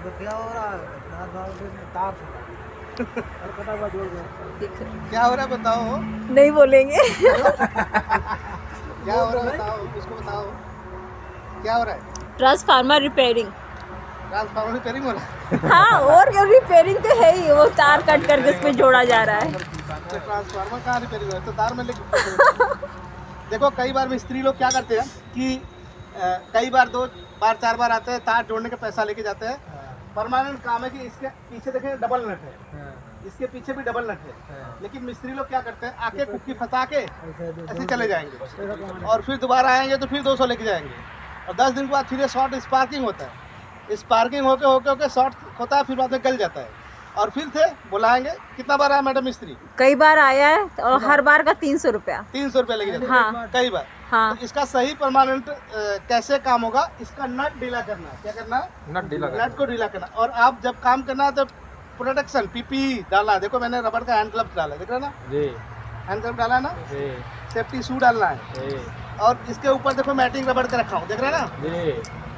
तो क्या हो रहा है? तार और कटा हुआ जोड़ दो। क्या हो रहा है बताओ। नहीं बोलेंगे। क्या हो रहा है बताओ, उसको बताओ क्या हो रहा है। Transformer repairing. ट्रांसफार्मर रिपेयरिंग हो रहा है। हाँ, और क्या, रिपेयरिंग तो है ही, वो तार कट करके इसमें जोड़ा जा रहा है। तो ट्रांसफार्मर कहाँ रिपेयरिंग हो रहा है, तो तार में लेके देखो कई बार मिस्त्री लोग क्या करते हैं कि कई बार 2 बार 4 बार आते हैं, तार जोड़ने का पैसा लेके जाते हैं। परमानेंट काम है कि इसके पीछे देखें डबल नट है, इसके पीछे भी डबल नट है, लेकिन मिस्त्री लोग क्या करते हैं आके कुक्की फंसा के ऐसे चले जाएंगे और फिर दोबारा आएंगे तो फिर 200 लेके जाएंगे और 10 दिन के बाद फिर ये शॉर्ट स्पार्किंग होता है। स्पार्किंग होके होके होके शॉर्ट होता है, फिर बाद में गल जाता है और फिर से बुलाएंगे। कितना बार आया मैडम मिस्त्री? कई बार आया है और हर बार का 300 रुपया। 300 रुपये लेके जाते हैं। हाँ। कई बार। हाँ। तो इसका सही परमानेंट कैसे काम होगा, इसका नट ढीला करना है। क्या करना है? नट को ढीला करना। और आप जब काम करना है तो प्रोटेक्शन पीपी डालना है। देखो मैंने रबर का हैंड ग्लव्स डाला है, देख रहे ना? हैंड ग्लव डाला है ना? सेफ्टी शू डालना है और इसके ऊपर देखो मैटिंग रबर का रखा हूँ, देख रहे हैं ना?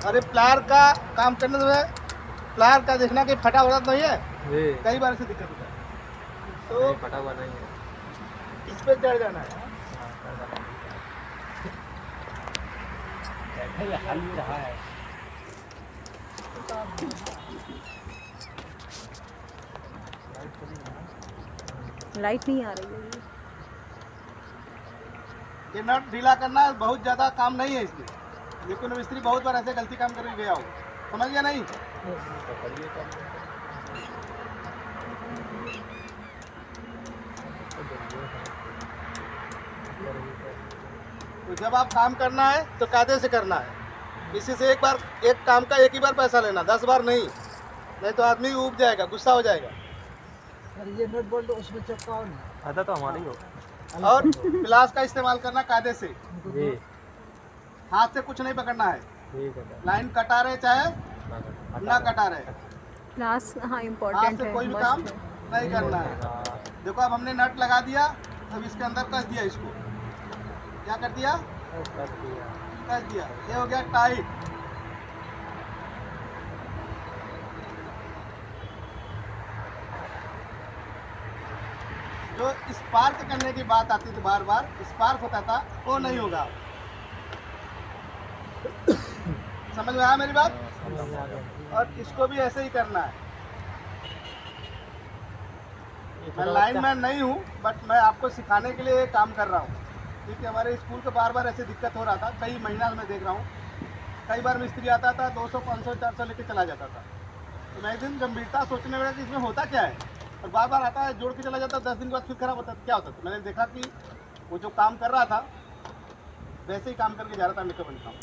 और ये प्लायर का काम करने में प्लायर का देखना कि फटा हुआ तो नहीं है, कई बार ऐसे दिक्कत होता है। तो फटा हुआ नहीं है। इस पे चढ़ जाना है। हाल ही रहा है। लाइट नहीं आ रही है। ये नट ढीला करना बहुत ज़्यादा काम नहीं है इसमें, लेकिन मिस्त्री बहुत बार ऐसे गलती काम करके गया हो, समझ गया नहीं? तो जब आप काम करना है तो कायदे से करना है। किसी से एक काम का एक ही बार पैसा लेना, 10 बार नहीं, नहीं तो आदमी ऊब जाएगा, गुस्सा हो जाएगा। ये नट बोल्ट उसमें चिपकाओ ना। आधा तो हमारी हो। और प्लास का इस्तेमाल करना कायदे से, जी हाथ से कुछ नहीं पकड़ना है। ठीक है। लाइन कटा रहे चाहे ना कटा रहे, क्लास हाँ हाथ इम्पोर्टेंट से है। कोई भी काम नहीं करना है। देखो अब हमने नट लगा दिया, अब इसके अंदर कस दिया, इसको क्या कर दिया? कस दिया। ये हो गया टाइट। जो स्पार्क करने की बात आती थी, बार बार स्पार्क होता था, वो नहीं होगा। समझ में आया मेरी बात? और इसको भी ऐसे ही करना है। मैं लाइनमैन नहीं हूँ, बट मैं आपको सिखाने के लिए काम कर रहा हूँ, क्योंकि हमारे स्कूल को बार बार ऐसे दिक्कत हो रहा था। कई महीना मैं देख रहा हूँ, कई बार मिस्त्री आता था 200 500 400 लेके चला जाता था। तो मैं एक दिन गंभीरता सोचने लगा कि इसमें होता क्या है, और बार बार आता है जोड़ के चला जाता, 10 दिन के बाद फिर खराब होता। क्या होता था? मैंने देखा कि वो जो काम कर रहा था वैसे ही काम करके जा रहा था, मेकअप काम।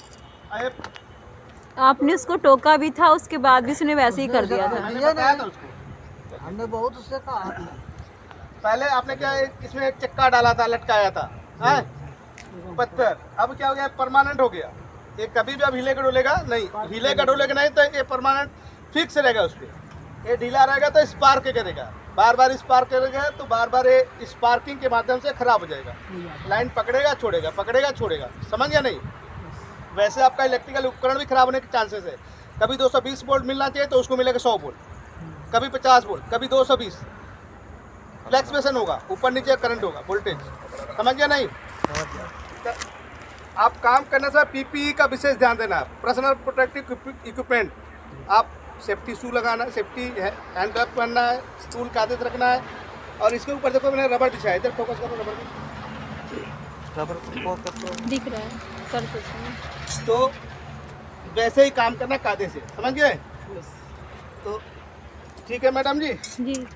आपने उसको टोका भी था, उसके बाद भी उसने वैसे ही कर दिया था। मैंने बताया था उसको, हमने बहुत उससे कहा। पहले आपने क्या इसमें एक चक्का डाला था, लटकाया था पत्थर, अब क्या हो गया? परमानेंट हो गया। ये कभी भी अब हिले डोलेगा नहीं, हिलेगा डोलेगा नहीं, तो ये परमानेंट फिक्स रहेगा उस पर। ये ढीला रहेगा तो स्पार्क करेगा, बार बार स्पार्क करेगा तो बार बार ये स्पार्किंग के माध्यम से खराब हो जाएगा। लाइन पकड़ेगा छोड़ेगा, पकड़ेगा छोड़ेगा, समझ गया नहीं? वैसे आपका इलेक्ट्रिकल उपकरण भी खराब होने के चांसेस है। कभी 220 वोल्ट मिलना चाहिए तो उसको मिलेगा 100 वोल्ट, कभी 50 वोल्ट, कभी 220। फ्लैक्चुएशन होगा, ऊपर नीचे करंट होगा, वोल्टेज, समझ गया नहीं? आप काम करने से पीपीई का विशेष ध्यान देना है। पर्सनल प्रोटेक्टिव इक्विपमेंट, आप सेफ्टी शू लगाना, सेफ्टी हैंड ग्लव पहनना है, टूल कायदे से रखना है। और इसके ऊपर देखो मैंने रबर बिछाया, इधर फोकस करो रबर पे, दिख रहा है कर कुछ। तो वैसे ही काम करना कायदे से, समझ गए? तो ठीक है मैडम जी। जी।